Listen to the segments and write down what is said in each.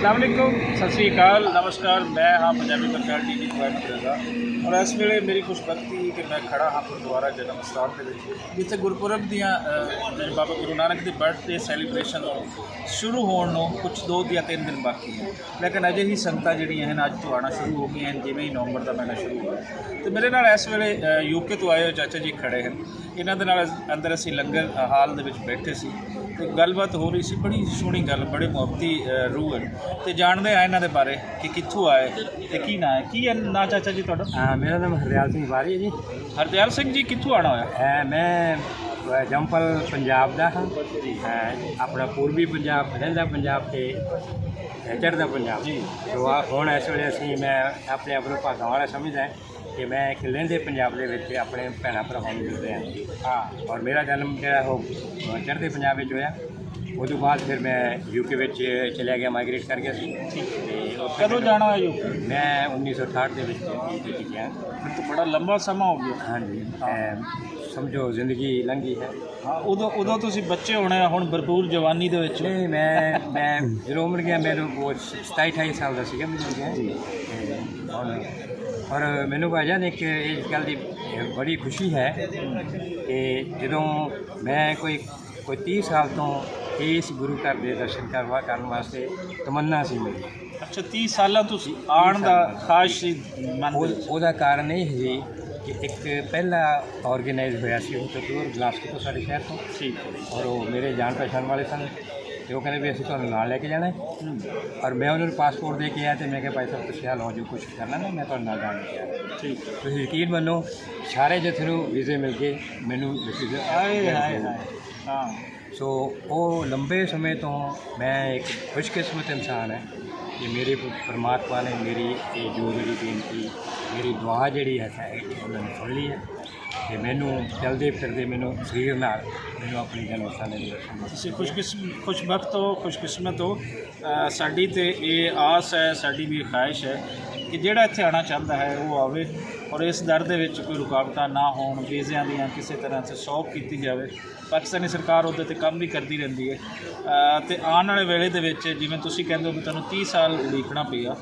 अस्सलाम वालेकुम, सत श्री अकाल, नमस्कार। मैं हाँ पंजाबी पत्रकार टीवी रजा और इस वेले मेरी खुशबख्ती कि मैं खड़ा हाँ गुरुद्वारा जन्म स्थान के जिथे गुरपुरब दियाँ बाबा गुरु नानक की बर्थडे सैलीब्रेशन शुरू होने कुछ 2 या 3 दिन बाकी हैं, लेकिन अजे ही संगतां जिहड़ियां हैं अज तो आना शुरू हो गई हैं। जिवें ही नवंबर का महीना शुरू हुआ तो मेरे नाल इस वेले यूके तो आए चाचा जी खड़े हैं। इन्हां दे नाल अंदर असीं लंगर हाल दे विच बैठे सी तो गलबात हो रही सी, बड़ी सोहनी गल, बड़े मुहब्बती रूह है। तो जानते हैं इन्हां दे बारे कि कित्थों आए तो की ना है। की है ना चाचा जी तुहाडा? मेरा नाम हरदयाल सिंह वारी है जी। हरदयाल सिंह जी कित्थों आना होया? मैं जंपल पंजाब का हाँ, अपना पूर्वी पंजाब, लहंदा पंजाब से चढ़दा पंजाब जी। तो हुण इस वेले असीं मैं अपने आप को भागां वाला समझदा है कि मैं एक लहंदे पंजाब के अपने भैन भरावां नूं मिल रहा हाँ। और मेरा जन्म जो चढ़दे पंजाब में होया। उस तो बाद फिर मैं यूके में चलिया गया, माइग्रेट कर गया सी। कदों जाना है यूके? मैं 1968 के गया। तो बड़ा लंबा समा हो गया। हाँ जी, समझो जिंदगी लंघी है। हाँ, उदों तुसीं बच्चे होने हुण भरपूर जवानी दे विच? नहीं, मैं जो उम्र गया मेरे वो 27-28 साल का सीगा मैं गया। और मैनू भाईजान एक इस गल की बड़ी खुशी है कि जो मैं कोई 30 साल तो इस गुरु घर के दर्शन करने वास्ते तमन्ना सी मेरी। अच्छा, 30 साल तुसीं आण दा खास मन? ਉਹਦਾ ਕਾਰਨ ਇਹ ਸੀ कि एक पहला ऑर्गेनाइज होया सी तो दूर गलासगो तो साढ़े शहर तो ठीक है। और वो मेरे जान पहचान वाले सन तो वो कहते भी असं तुहानूं नाल लैके जाना है। और मैं उन्होंने पासपोर्ट दे के आया तो मैं भाई साहब तुसीं लो जो कुछ करना ना, मैं तुहाडे नाल जाण लग्या। ठीक है। तुसीं यकीन मनो सारे जथे नूं वीज़े मिल गए, मैनूं हाँ। सो वो लंबे समय तो मैं एक खुशकिस्मत इंसान है कि मेरे परमात्मा ने मेरी ये जो मेरी बेनती, मेरी दुआ जी है उन्होंने सुन ली है कि मैनू चलते फिरते मैनू शरीर नाल मैनू अपनी जन्म स्थान दे दर्शन। तुसीं खुशबख्त हो, खुशकिस्मत हो। साडी ते ये आस है, साडी भी ख्वाहिश है कि जिहड़ा इत्थे आना चाहता है वो आवे और इस दर दे विच कोई रुकावटां ना होण, वीज़ियां दीयां किसी तरह से सौख की जाए। पाकिस्तानी सरकार उहदे ते काम भी करती रहती है। तो आने वाले वेले दे विच जिवें तुसीं कहंदे हो कि तुहानूं 30 साल उड़ीकना पिया,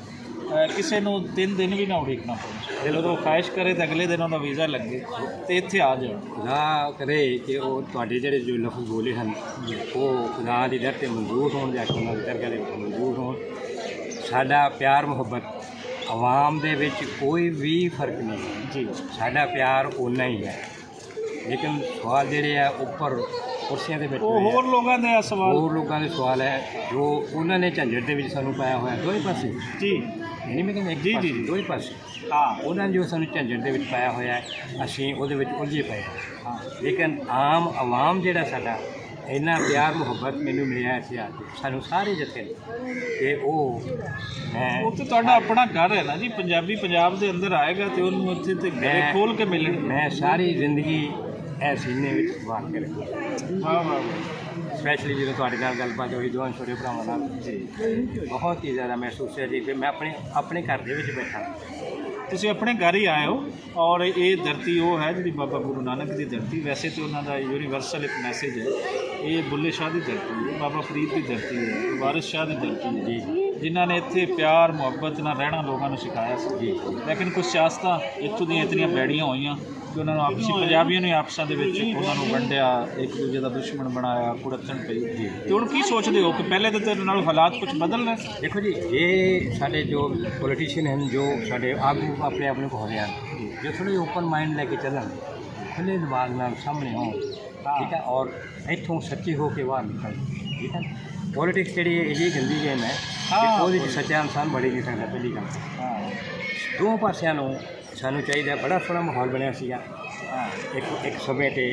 किसी नूं 3 दिन भी ना उड़ीकना पवे, जो ख्वाहिश करे तो अगले दिन उहदा वीज़ा लगे तो इत्थे आ जाए। खुदा करे कि वो तुहाडे जिहड़े जो लफ्ज़ बोले हैं वो खुदा दी दर ते मंजूर होण, जाके उन्हां दी दरगाह दे मंजूर होण। साडा प्यार मुहब्बत आवाम दे विच कोई भी फर्क नहीं जी, साडा प्यार उन्ना ही है। लेकिन सवाल जिहड़े है उपर कुर्सियां दे विच होर लोगों के सवाल, होर लोगों के सवाल है जो उन्होंने झंझट दे विच सानूं पाया होया दोए पासे जी। नहीं मैं कहंदा जी जी दोए पासे हाँ, उन्होंने जो सानूं झंझट दे विच पाया होया है असीं उहदे विच उलझे पए हाँ। लेकिन आम आवाम जिहड़ा साडा इन्ना प्यार मुहब्बत मैनू मिलिया इत्थे आके सानूं सारे जथे ते वो तो तुहाडा अपना घर है ना जी। पंजाबी पंजाब के अंदर आएगा तो उन्होंने उत्थे ते घर खोल के मिलण। मैं सारी जिंदगी ए सीने विच वार के रखी। वाह वाह। स्पैशली जो थोड़े नाल गलबात हुई दोवां छोटे भरावां नाल जी बहुत ही ज़्यादा महसूस है जी कि मैं अपने घर दे विच बैठा। तुसीं अपने घर ही आए हो और ये धरती वो है जी बाबा गुरु नानक की धरती। वैसे तो उन्होंने यूनीवर्सल एक मैसेज है, ये बुल्ले शाह की धरती है, बाबा फरीद की धरती है, वारिस शाह की धरती है जी, जिन्होंने इत्थे प्यार मुहब्बत नाल रहना लोगों को सिखाया जी। लेकिन कुछ सियासतां इत्थों दी इतनी भैड़ियां होईयां कि उन्होंने आपसी पंजाबियों ने आपसा दे विच उन्होंने वंडिया, एक दूजे का दुश्मन बनाया, कुड़त्तन पई जी। तो हुण की सोचते हो कि पहले तो तेरे नाल हालात कुछ बदल रहे? देखो जी, ये साडे जो पोलिटिशियन हैं, जो साडे आगू अपने आप को हो रहे हैं, जो थोड़े ओपन माइंड लैके चलन, खुले दिमाग नाल सामने हो ठीक है, और इत्थों सच्चे हो के बाहर निकल ठीक है। पॉलिटिक्स जी ये गंदी गेम है कि सच्चा इंसान बड़ी नहीं सकता। पहली गल दो पासियां सानू चाहिए, बड़ा सोहना माहौल बनया सीगा एक समय ते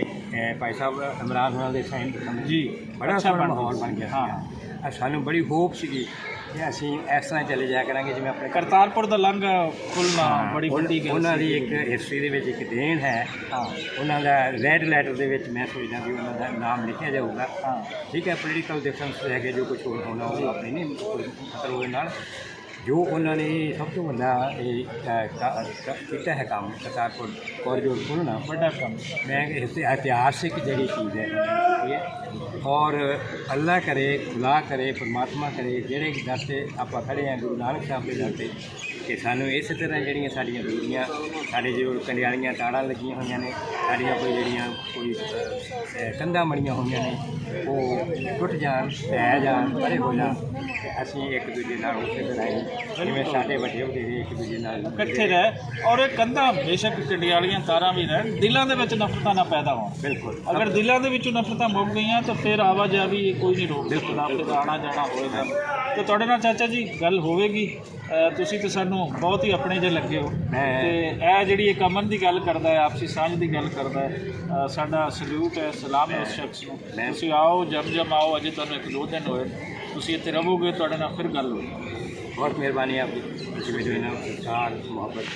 भाई साहब इमरान होना दे साइन जी, बड़ा सोहना माहौल बन गया हाँ। सानू बड़ी होप सीगी कि असीं इस तरह चले जाया करांगे जिवें अपने करतारपुर दा लांघा खुलना बड़ी वड्डी गल। उन्हां दी एक हिस्ट्री दे विच एक देन है हाँ। उन्हां दा रेड लैटर दे विच मैं सोचदा भी उन्हां दा नाम लिखिया जाऊगा हाँ। ठीक है। पोलिटिकल डिफरेंस है कि जो कुछ होना वो अपनी नहीं मतलब उहदे नाल जो उन्होंने सब तो बड़ा किया है काम करतारपुर कॉरिडोर खोलना बड़ा काम। मैं ऐतिहासिक जी चीज़ है और अल्लाह करे, खुदा करे, परमात्मा करे ਜਿਹੜੇ ਦਰ 'ਤੇ ਆਪਾਂ ਖੜੇ ਹਾਂ ਗੁਰੂ ਨਾਨਕ ਸਾਹਿਬ ਦੇ ਦਰ 'ਤੇ ਕਿ ਸਾਨੂੰ ਇਸੇ ਤਰ੍ਹਾਂ ਜਿਹੜੀਆਂ ਸਾਡੀਆਂ ਬੀਬੀਆਂ ਸਾਡੇ ਜੋ ਕੰਡਿਆਲੀਆਂ ਤਾੜਾਂ ਲੱਗੀਆਂ ਹੋਈਆਂ ਨੇ ਸਾਡੀਆਂ ਕੋਈ ਕੰਧਾਂ ਬਣੀਆਂ ਹੋਈਆਂ ਨੇ ਉਹ ਟੁੱਟ ਜਾਣ ਢਹਿ ਜਾਣ ਪਰੇ ਹੋ ਜਾਣ ਤੇ ਅਸੀਂ ਇੱਕ ਦੂਜੇ ਨਾਲ ਉਸੇ ਤਰ੍ਹਾਂ ਹੀ ਜਿਵੇਂ ਸਾਡੇ ਵੱਡੇ ਵਡੇਰੇ ਇੱਕ ਦੂਜੇ ਨਾਲ ਇਕੱਠੇ ਰਹਿ ਔਰ ਇਹ ਕੰਧਾਂ ਬੇਸ਼ੱਕ ਕੰਡਿਆਲੀਆਂ ਤਾਰਾਂ ਵੀ ਰਹਿਣ ਦਿਲਾਂ ਦੇ ਵਿੱਚ ਨਫ਼ਰਤਾਂ ਨਾ ਪੈਦਾ ਹੋਣ। ਬਿਲਕੁਲ ਅਗਰ ਦਿਲਾਂ ਦੇ ਵਿੱਚੋਂ ਨਫ਼ਰਤਾਂ ਮੁੱਕ ਗਈਆਂ ਤਾਂ ਫਿਰ ਆਵਾਜਾਈ ਕੋਈ ਨਹੀਂ ਰੋਕ ਸਕਦਾ, ਫਿਰ ਆਉਣਾ ਜਾਣਾ ਹੋਏਗਾ। ਤੇ ਤੁਹਾਡੇ ਨਾਲ ਚਾਚਾ ਜੀ ਗੱਲ ਹੋਵੇਗੀ। ਤੁਸੀਂ ਤਾਂ ਸਾਨੂੰ ਬਹੁਤ ਹੀ ਆਪਣੇ ਜਿਹੇ ਲੱਗੇ ਹੋ ਤੇ ਇਹ ਜਿਹੜੀ ਇੱਕ ਅਮਨ ਦੀ ਗੱਲ ਕਰਦਾ ਹੈ, ਆਪਸੀ ਸਾਂਝ ਦੀ ਗੱਲ ਕਰਦਾ ਹੈ, ਸਾਡਾ ਸਲੂਟ ਹੈ, ਸਲਾਮ ਹੈ ਉਸ ਸ਼ਖਸ ਨੂੰ। ਤੁਸੀਂ ਆਓ, ਜਮ ਆਓ, ਅਜੇ ਤੁਹਾਨੂੰ 1-2 ਦਿਨ ਹੋਏ, ਤੁਸੀਂ ਇੱਥੇ ਰਹੋਗੇ, ਤੁਹਾਡੇ ਨਾਲ ਫਿਰ ਗੱਲ ਹੋਵੇਗੀ। बहुत मेहरबानी आपकी, मुझे जो है ना प्यार मोहब्बत